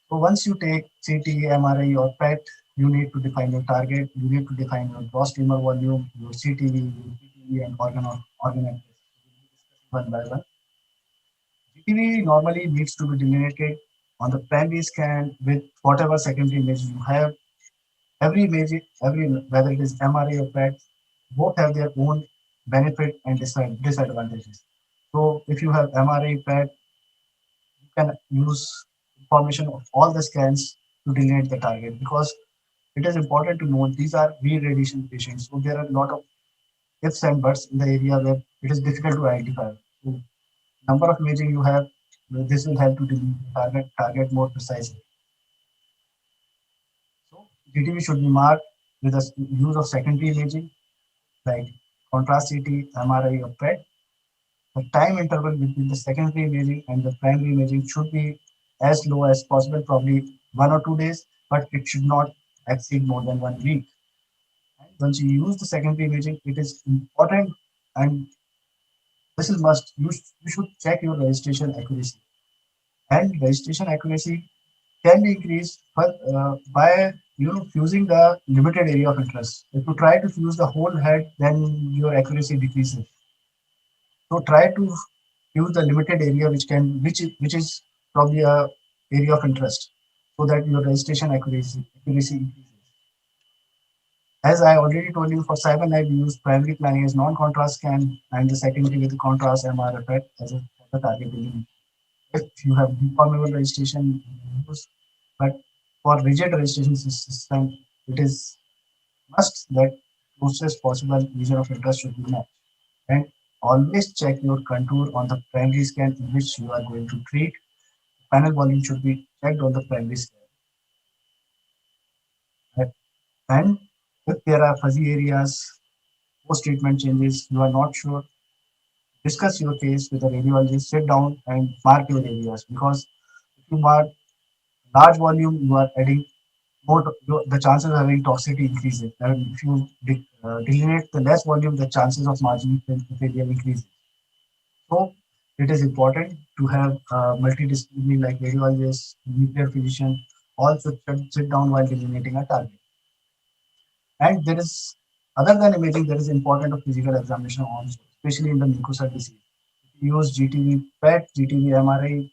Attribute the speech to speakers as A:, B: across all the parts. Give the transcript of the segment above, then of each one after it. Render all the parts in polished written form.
A: So once you take CT, MRI, or PET, you need to define your target. You need to define your gross tumor volume, your CTV, your PTV, and organ access. One by one. GTV normally needs to be delineated on the primary scan with whatever secondary image you have. Every image, every whether it is MRI or PET, both have their own benefit and disadvantages. So if you have MRI, PET, you can use information of all the scans to delineate the target because it is important to note these are re-radiation patients. So there are a lot of ifs and buts in the area where it is difficult to identify. So number of imaging you have, this will help to target more precisely. So GTV should be marked with the use of secondary imaging like contrast CT, MRI, or PET. The time interval between the secondary imaging and the primary imaging should be as low as possible, probably 1 or 2 days, but it should not exceed more than 1 week. And once you use the secondary imaging, it is important and this is must. You should check your registration accuracy. And registration accuracy can be increased by fusing the limited area of interest. If you try to fuse the whole head, then your accuracy decreases. So try to use the limited area which is probably a area of interest, so that your registration accuracy increases. As I already told you, for CyberKnife, we use primary planning as non-contrast scan and the secondary with the contrast MR effect as a for the target delivery. If you have deformable registration, you use, but for rigid registration system, it is must that closest possible region of interest should be met. And always check your contour on the primary scan in which you are going to treat. Panel volume should be checked on the primary scan. Right? And if there are fuzzy areas, post-treatment changes, you are not sure, discuss your case with the radiologist, sit down and mark your areas because if you mark large volume, you are adding more, the chances of having toxicity increases. And if you delineate the less volume, the chances of marginal failure increases. So it is important to have multidisciplinary like radiologist, nuclear physician, all should sit down while delineating a target. And there is, other than imaging, there is important of physical examination also, especially in the mucosal disease. We use GTV PET, GTV MRI,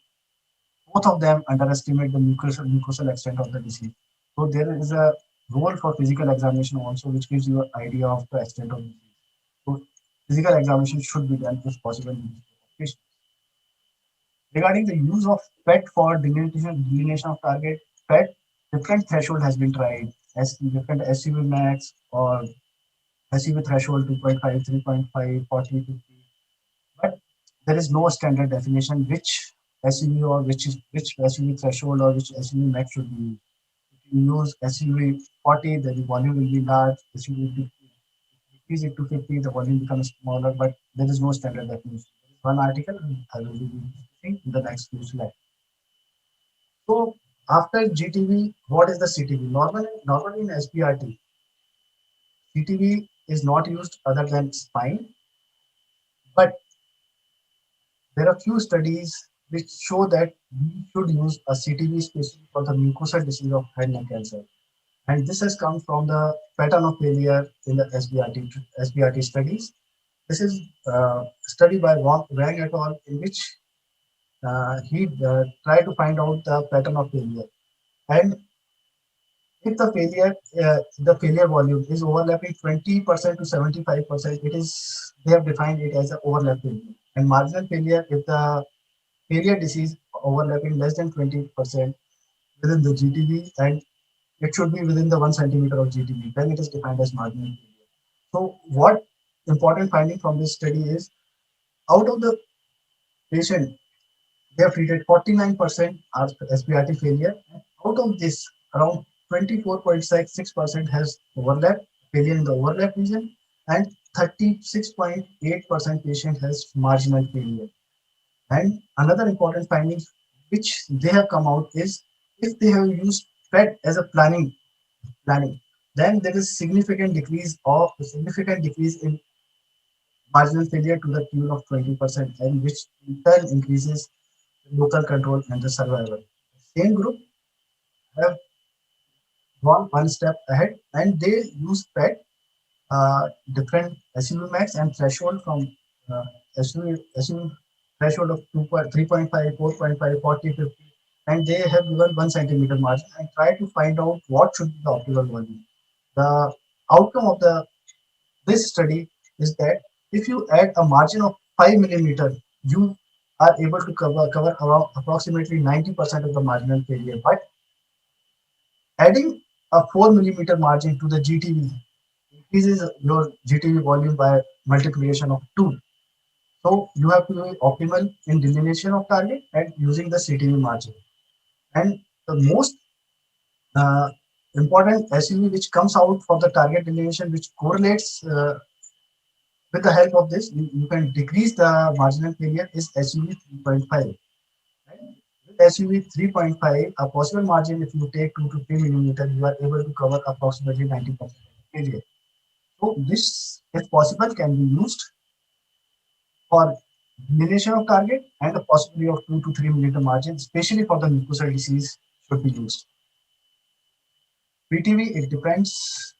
A: both of them underestimate the mucosal extent of the disease. So there is a role for physical examination also, which gives you an idea of the extent of disease. So physical examination should be done if possible in these patients. Regarding the use of PET for delineation of target, PET different threshold has been tried as different SUV max or SUV threshold 2.5, 3.5, 40, 50. But there is no standard definition which SUV or which SUV threshold or which SUV max should be used. If you use SUV 40, then the volume will be large. SUV 50, decrease it to 50, the volume becomes smaller, but there is no standard definition. There is one article I will be discussing in the next few slides. So after GTV, what is the CTV? Normally in SBRT, CTV is not used other than spine, but there are few studies which show that we should use a CTV especially for the mucosal disease of head neck cancer. And this has come from the pattern of failure in the SBRT studies. This is a study by Wang et al. In which he tried to find out the pattern of failure. And if the failure volume is overlapping 20% to 75%, it is they have defined it as an overlap failure. And marginal failure, if the failure disease overlapping less than 20% within the GTV and it should be within the 1 centimeter of GTV, then it is defined as marginal failure. So what important finding from this study is out of the patient, they have treated 49% are SBRT failure. And out of this, around 24.6% has overlap, failure in the overlap region, and 36.8% patient has marginal failure. And another important finding which they have come out is if they have used PET as a planning, then there is significant decrease in marginal failure to the tune of 20%, and which in turn increases local control and the survival. Same group, have gone one step ahead and they use PET, different SUV max and threshold from SUV threshold of 3.5, 4.5, 40, 50, and they have given 1 centimeter margin and try to find out what should be the optimal volume. The outcome of the this study is that if you add a margin of 5 millimeter, you are able to cover around approximately 90% of the marginal failure. But adding a 4 millimeter margin to the GTV increases your GTV volume by multiplication of 2. So you have to be optimal in delineation of target and using the CTV margin. And the most uh, important SUV which comes out for the target delineation, which correlates with the help of this, you can decrease the marginal failure is SUV 3.5. Right? With SUV 3.5, a possible margin if you take 2 to 3 millimeter, you are able to cover approximately 90% of the failure. So this, if possible, can be used for delineation of target and the possibility of 2 to 3 millimeter margin, especially for the mucosal disease, should be used. PTV, it depends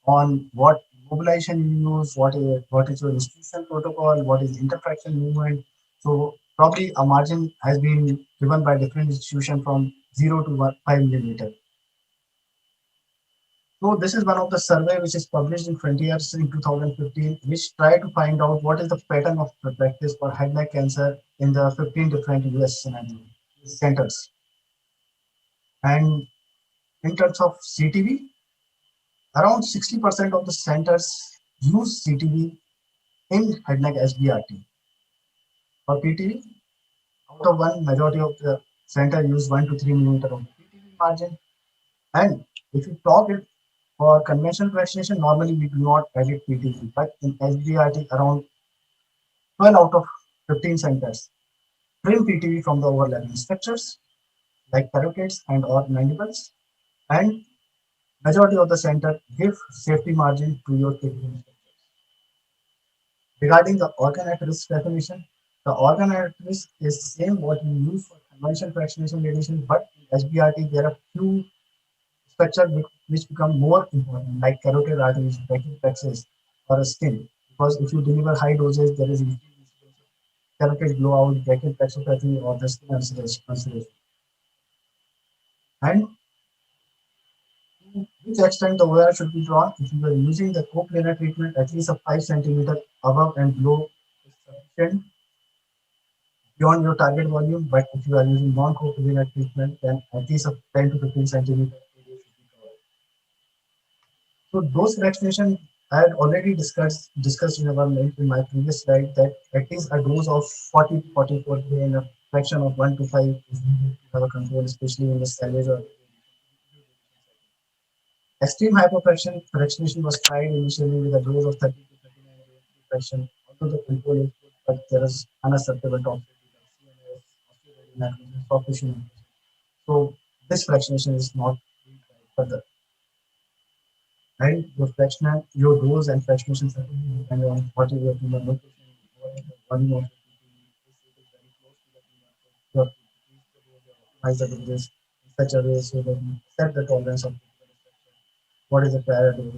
A: on what mobilization you use, what is your institutional protocol, what is interfraction movement. So probably a margin has been given by different institution from 0 to 5 millimeter. So this is one of the survey which is published in 20 years in 2015, which try to find out what is the pattern of the practice for head neck cancer in the 15 different US centers. And in terms of CTV, around 60% of the centers use CTV in head neck SBRT. For PTV, out of one, majority of the center use 1 to 3 millimeter of PTV margin. And if you talk it for conventional vaccination, normally we do not edit PTV, but in SBRT, around 12 out of 15 centers trim PTV from the overlapping structures like carotids and or mandibles, and majority of the center give safety margin to your PTV. Regarding the organ at risk definition, the organ at risk is same what we use for conventional fractionation radiation, but in SBRT there are few structures which become more important, like carotid arteries, brachial plexus, or a skin. Because if you deliver high doses, there is carotid blowout, brachial plexopathy, or the skin ulceration. And to which extent the OR should be drawn? If you are using the coplanar treatment, at least a 5 centimeter above and below is sufficient beyond your target volume. But if you are using non-coplanar treatment, then at least a 10 to 15 centimeter area should be covered. So dose fractionation, I had already discussed in my previous slide that at least a dose of 40 to 44 grain, a fraction of 1 to 5 is needed to have a control, especially in the salvage or extreme fractionation was tried initially with a dose of 30 to 39 grain fraction, although the control is good, but there is unacceptable toxicity like CNS, osteoarthritis, soft tissue inflammation. So this fractionation is not being tried further. And your dose and fractionation certainly depend on what is your tumor location, what is the volume of the TTE, if it is very close to the tumor, so you have to decrease the dose or optimize the doses in such a way so that you set the tolerance of critical structure. What is the prior dose?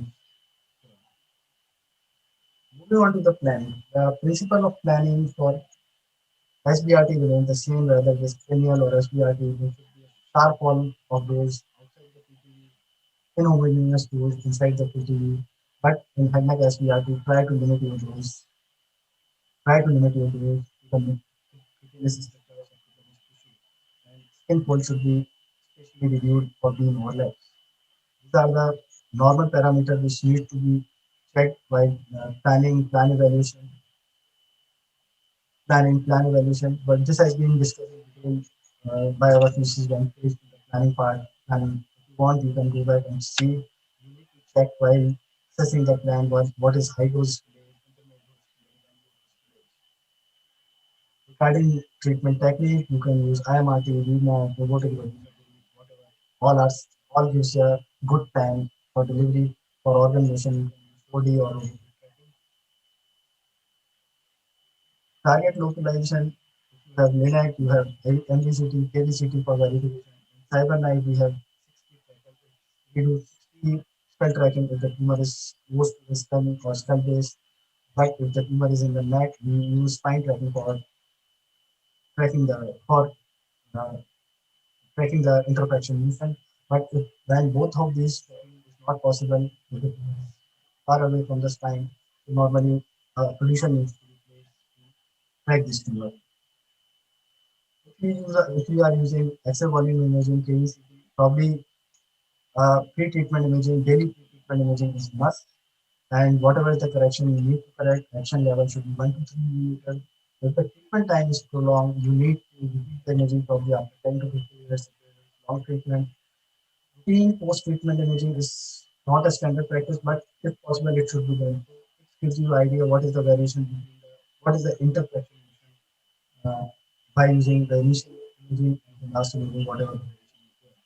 A: Moving on to the planning. The principle of planning for SBRT remains the same whether it is cranial or SBRT. There should be a sharp wall of dose outside the PTE, inhomogeneous dose inside the PTE. But in head neck SBRT, try to limit your dose to the cutaneous structures of cutaneous tissue. And skin fold should be especially reviewed for being overlaps. These are the normal parameters which need to be checked while plan evaluation, plan evaluation. But this has been discussed in detail by our thesis when faced with the planning part. And if you want, you can go back and see. You need to check while assessing the plan what is high dose delay, intermediate dose delay, and low dose delay. Regarding treatment technique, you can use IMRT, VMAT, robotic vaginal whatever. All are all gives a good time for delivery for organ motion. You can use OD or OD. Target localization, you have LINAC, you have MVCT, KVCT for verification. In CyberKnife, we have We do 60 skull tracking if the tumor is close to the skull or skull base. But if the tumor is in the neck, we use spine tracking for tracking the for uh, tracking the interfraction movement. But if, when both of these tracking is not possible, if it is far away from the spine, so normally pollution needs to be placed to track this tumor. If you are using Excel volume imaging, KECT, probably pre-treatment imaging, daily pre-treatment imaging is must. And whatever is the correction you need to correct, action level should be 1 to 3 millimeters. If the treatment time is prolonged, you need to repeat the imaging probably after 10 to 15 years. Long treatment. Routine post-treatment imaging is not a standard practice, but if possible, it should be done. It gives you idea what is the variation between what is the interpretation uh, by using the initial imaging and the last imaging, whatever the variation is there.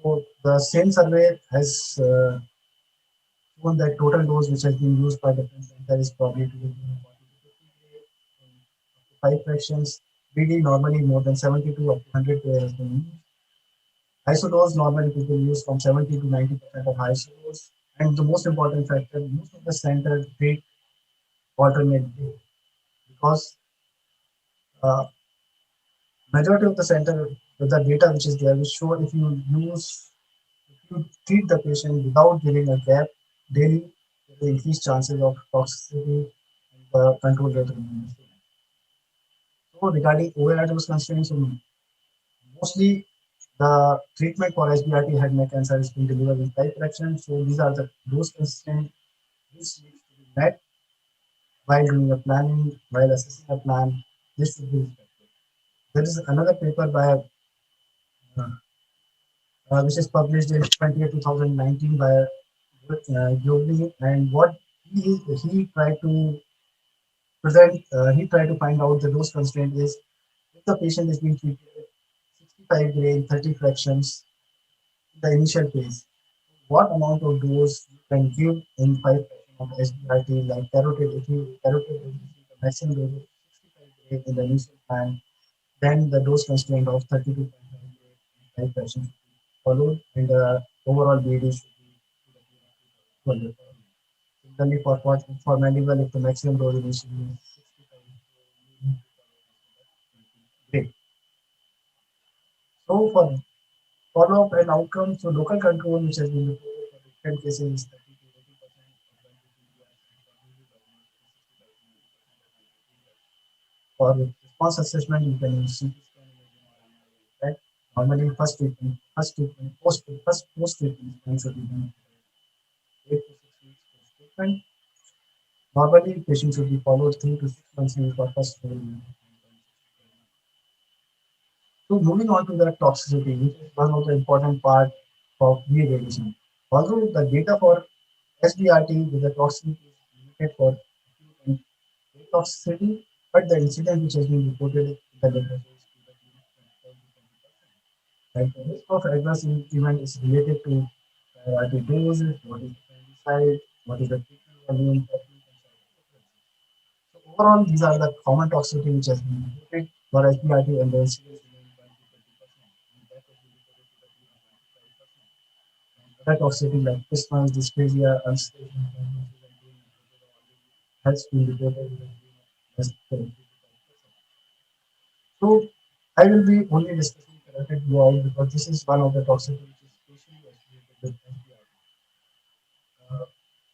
A: So the same survey has shown that total dose which has been used by the center is probably to be 40 to 50 gray in up to 5 fractions. BD normally more than 72 up to 100 gray has been used. Isodose normally people use from 70 to 90% of isodose. And the most important factor, most of the centers treat alternate day because uh, majority of the center, the data which is there, will show if you treat the patient without giving a gap daily, there is increased chances of toxicity and the control rate remains the same. So regarding overdose constraints, mostly the treatment for SBRT head neck cancer is being delivered in 5 fractions. So these are the dose constraints which needs to be met while doing a planning, while assessing a plan. This should be respected. There is another paper by which is published in 20th 2019 by Yogli, and what he tried to he tried to find out the dose constraint is if the patient is being treated with 65 gray in 30 fractions in the initial phase, what amount of dose you can give in 5 fractions of SBRT like carotid if you carotid is the maximum dose of 65 gray in the initial time, then the dose constraint of 32.5 gray in 5 fractions should be followed and the overall BD should be to the tune of 200. Similarly, for Medival, if the maximum dose initially is 65, so you need to follow great. So for follow-up and outcome, so local control, which has been reported for different cases, is 30 to 80% of the years, and for newly diagnosed is 65 to 90% of 1 to 2 years. For response assessment, you can use CT scan imaging or MRI. Right? Normally, first post-treatment scan should be done 8 to 6 weeks post-treatment. Normally, patients should be followed 3 to 6 months in for first treatment. So moving on to the toxicity, which is one of the important part of radiation. Although the data for SBRT with the toxicity is limited for acute and rare toxicity, but the incident which has been reported in the literature is to the tune of 25 to 30%. Like the risk of adverse event is related to priority dose, what is the primary site, what is the treatment volume, technique, and side effects. So overall, these are the common toxicity which has been reported for SBRT and the incidence remains 1 to 20%. And that has been reported to the tune of 1 to 5%. And other toxicity like prismas, dysphagia, ulceration, fibrosis, and pain has been reported to the tune of less than 3 to 5%. So I will be only discussing carotid blowout because this is one of the toxicity which is especially associated with SBRT.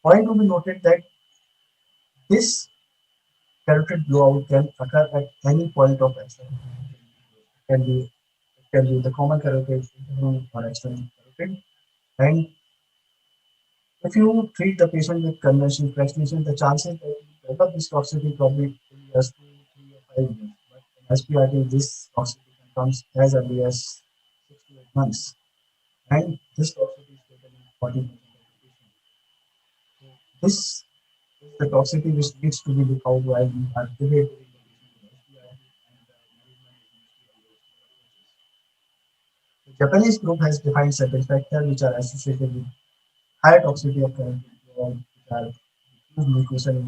A: Point to be noted that this carotid blowout can occur at any point of action. Can be it can be the common carotid, internal or external carotid. And if you treat the patient with conventional fractionation, the chances that you develop this toxicity probably as 2, 3, or 5 years. But in SPRT, this toxicity can come as early as 6 to 8 months. And this toxicity is taken in 40% of the patient. So this is the toxicity which needs to be looked out while you are evaluating the patient with SPRT and the management is mostly on those two approaches. The Japanese group has defined certain factors which are associated with higher toxicity of current which are diffuse mucosal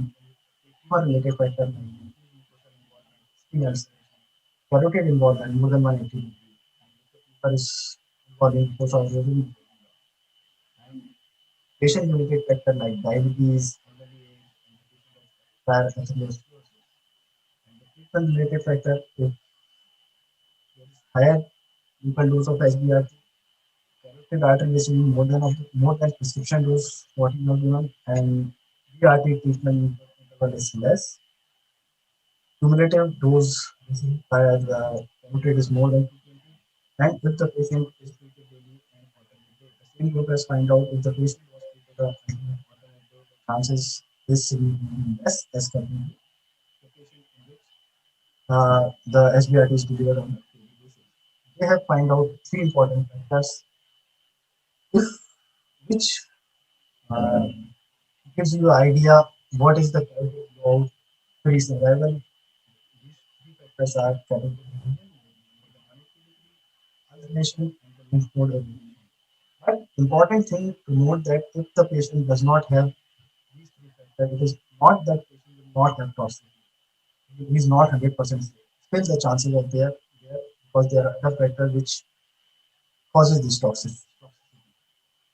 A: tumor-related factors like diffuse mucosal involvement, skin ulceration, carotid involvement more than 180 degrees, and if the tumor is causing post-operative and patient-related factors like diabetes, elderly age, prior atherosclerosis. And the treatment-related factor, if there is higher local dose of SBRT, carotid artery is more than more than prescription dose what you have given, and BRT treatment interval is less. Cumulative dose received by the carotid is more than 220, and if the patient is treated daily and alternate the same group has find out if the patient was treated on alternate the chances is significantly less as compared to the patient in which the SBRT is delivered on a daily basis. They have find out three important factors if which uh, gives you idea what is the carotid growth free survival. These three factors are carotid alternation and the lymph node evolution. But important thing to note that if the patient does not have these three factors, it is not that patient will not have toxicity. He is not 100% safe. Still, the chances are there because there are other factors which causes this toxicity.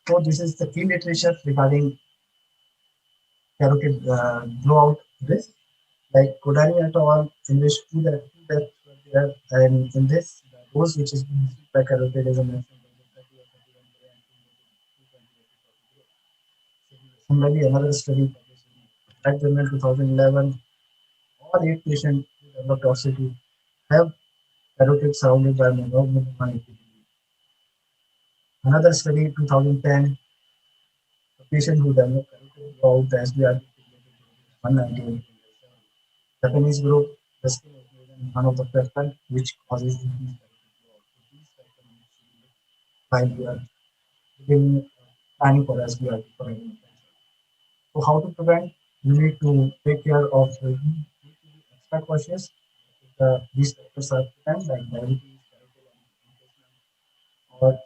A: So this is the key literature regarding carotid blowout risk. Like Kodani et al. In which two deaths were there, and in this, the dose which is being received by carotid is a maximum dose of 30 or 31 gray and cumulative 220 Similarly, another study published in Red Journal 2011, all 8 patients who developed toxicity have carotid surrounded by monomer 180 Another study 2010, the patient who developed carotid throughout the SBRT 198 Japanese group, the skin occlusion is one of the factors which causes increased carotid blowout. So these factors need to be looked while we are giving planning for SBRT for any cancer. So how to prevent? You need to take care of you need to be extra cautious if these factors are present like diabetes, carotid replacement, or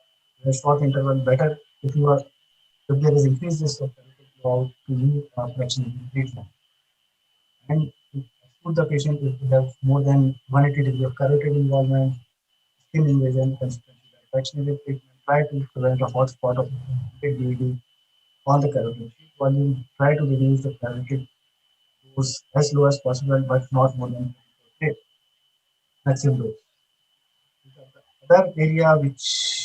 A: the short interval better if you are if there is increased risk of carotid blowout to use vaccinating treatment. And to exclude the patient if they have more than 180 of carotid involvement, skin invasion, consequently like vaccinated treatment, try to prevent a hotspot of BD on the carotid. Volume, try to reduce the carotid dose as low as possible, but not more than 20 maximum dose. Other area which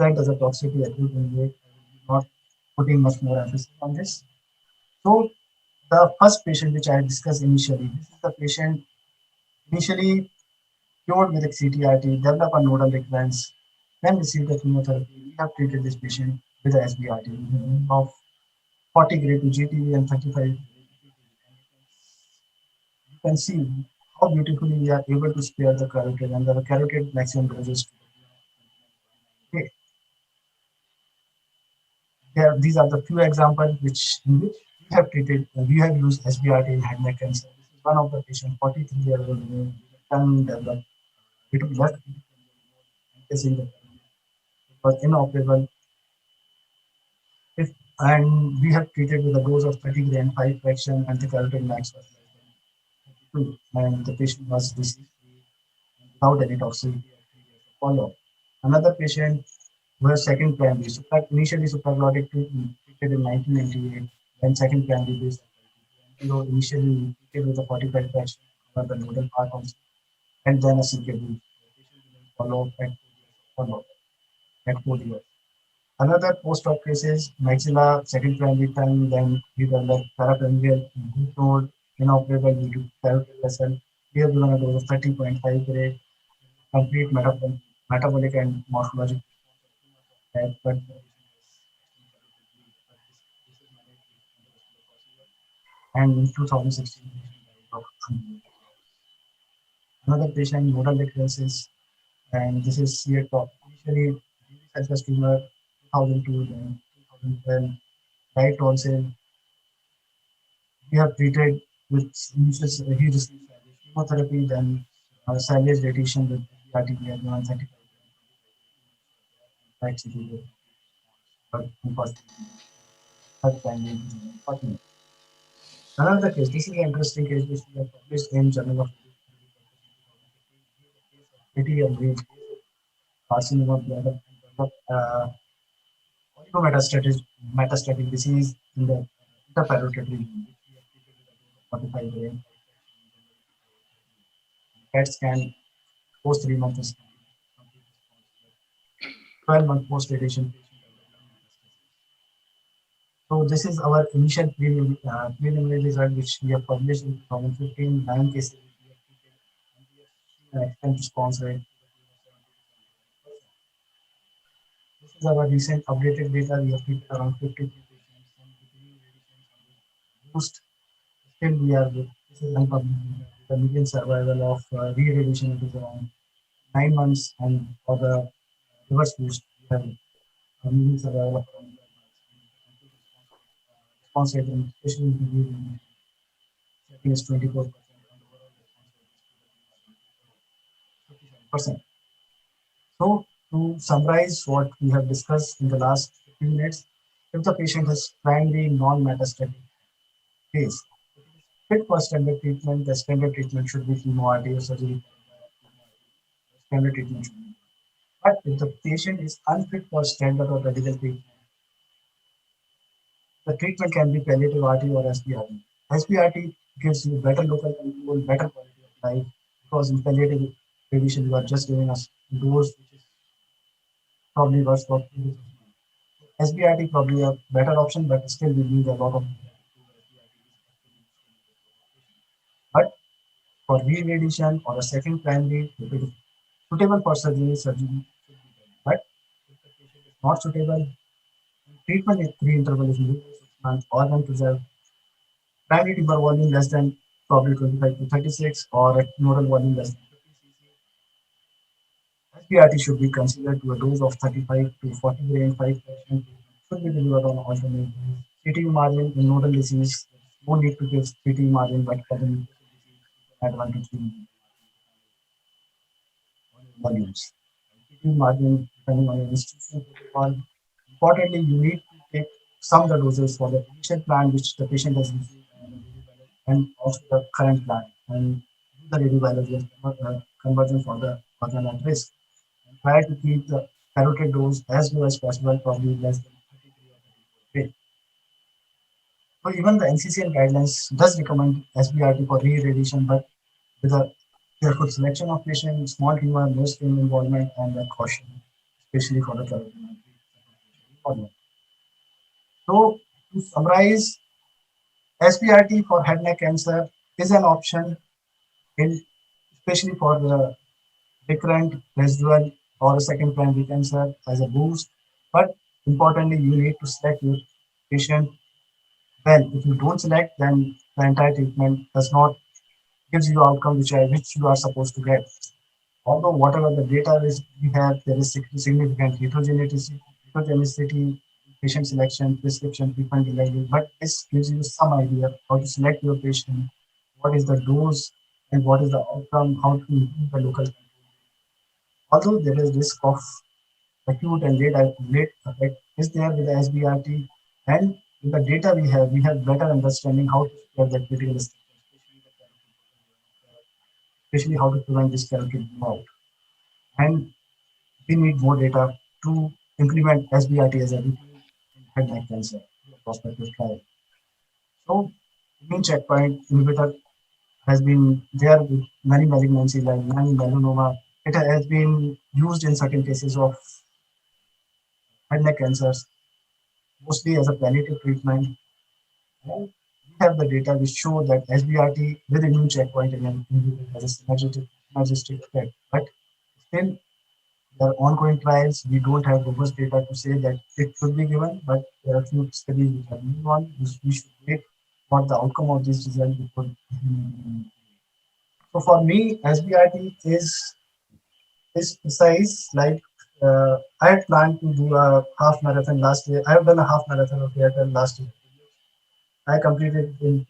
A: present as a toxicity acute injury, I will be not putting much more emphasis on this. So the first patient which I discussed initially, this is the patient initially cured with CTRT, developed a nodal recurrence, then received a chemotherapy. We have treated this patient with a SBRT of 40 grade to GTV and 35 grade to PTV. And you can see how beautifully we are able to spare the carotid and the carotid maximum doses to the okay. There, these are the few examples in which we have treated, we have used SBRT in head neck cancer. This is one of the patients, 43-year-old male, with a tongue developed, left facing the it was inoperable. If, and we have treated with a dose of 30 gram 5 fraction and the carotid max was less than 2 and the patient was disease free without any toxicity at 3 years of follow-up. Another patient who has second primary, initially supraglottic treated in 1998, then second primary based MPO initially treated with a 45 fraction over the nodal part also, and then a CKD. The patient will follow up at 4 years of follow-up at 4 years. Another post-op case is maxilla, second primary tongue, then we develop parapharyngeal lymph node, inoperable due to carotid vessel. We have given a dose of 30.5 grade, complete metabolic and morphologic response but the patient has and in 2016, the patient died of another patient, nodal recurrences, and this is CA top. Initially, surface tumor 2002, then 2012, right tonsil. We have treated with initial, he received chemotherapy, then salvage radiation with RTPL 135 right city, but unfortunately, third time we unfortunately. Another case, this is an interesting case which we have published in Journal of 80 and Reed. carcinoma, bladder, and develop metastatic disease in the interparotid region, which we have treated with a dose of 45 grams. PET scan post 3 months is complete response. 12 month post radiation patient developed lung metastasis. So this is our initial preliminary result, which we have published in 2015. 9 cases which we have treated, and we have seen an excellent response rate to the tune of 70 to 75%. This is our recent updated data. We have treated around 53 patients, and with new radiation on this boost, still we are with, this is unpublished data, with the median survival of re-radiation it is around 9 months, and for the reverse boost, we have a median survival of around 12 months. And the complete response rate, especially in the re-radiation setting, is 24%, and overall response rate is to the tune of 57%. So, to summarize what we have discussed in the last 15 minutes, if the patient has primary non-metastatic phase, if it is fit for standard treatment, the standard treatment should be chemo, RDO surgery, standard treatment should be. But if the patient is unfit for standard or radical treatment, the treatment can be palliative RT or SBRT. SBRT gives you better local control, better quality of life, because in palliative radiation you are just giving us dose which is probably worse for 2 days. SBRT probably a better option, but still we need a lot of data to prove SBRT is actually but for re-radiation or a second primary, if it is suitable for surgery, surgery should be done. But if the patient is not suitable, treatment is pre-interval is minimum 6 months, organ preserved, primary tumor volume less than probably 25 to 36, or a nodal volume less than 50 cc. SBRT should be considered to a dose of 35 to 40 gram 5% should be delivered on alternate days. CTU margin in nodal disease, there is no need to give CTU margin, but for the mucosal disease, you can add 1 to 3 volumes. CTU margin depending on your institution protocol. Importantly, you need to take some of the doses for the initial plan which the patient has received and also the current plan and do the radiobiology and conversion for the organ at risk. And try to keep the carotid dose as low as possible, probably less than 33 or 34 gray. So even the NCCN guidelines does recommend SBRT for re-radiation, but with a careful selection of patient, small tumor, no skin involvement, and a caution, especially for the carotid involvement. So to summarize, SBRT for head neck cancer is an option in especially for the recurrent, residual, or a second primary cancer as a boost. But importantly, you need to select your patient well. If you don't select, then the entire treatment does not gives you outcome which you are supposed to get. Although whatever the data is we have, there is significant heterogeneity, patient selection, prescription, treatment delivery, but this gives you some idea how to select your patient, what is the dose, and what is the outcome, how to improve the local control. Although there is risk of acute and late effect is there with the SBRT, and with the data we have better understanding how to spare the critical structure, especially how to prevent this carotid out. And we need more data to implement SBRT as a routine in head neck cancer prospective trial. So, immune checkpoint inhibitor has been there with many malignancies like lung, melanoma. It has been used in certain cases of head neck cancers, mostly as a palliative treatment. And we have the data which show that SBRT with immune checkpoint inhibitor has a synergistic effect. But still, there are ongoing trials. We don't have robust data to say that it should be given, but there are few studies which are going on. We should wait what the outcome of this result before. So for me, SBRT is precise. Like I had planned to do a half marathon last year. I have done a half marathon of Airtel last year. I completed in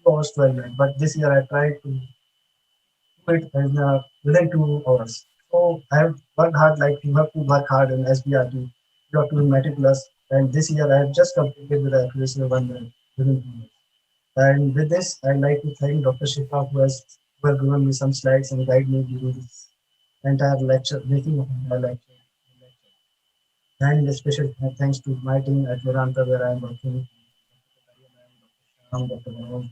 A: 2 hours 12 minutes, but this year I tried to do it in within 2 hours. So I have worked hard. Like you have to work hard in SBRT. You have to be meticulous. And this year I have just completed with the accuracy of 1 minute within 2 minutes. And with this, I'd like to thank Dr. Shifa who has given me some slides and guide me during this entire lecture, making of entire lecture. And a special thanks to my team at Vedanta, where I am working, Dr. Karia ma'am, Dr. Shyam, Dr. Manoj,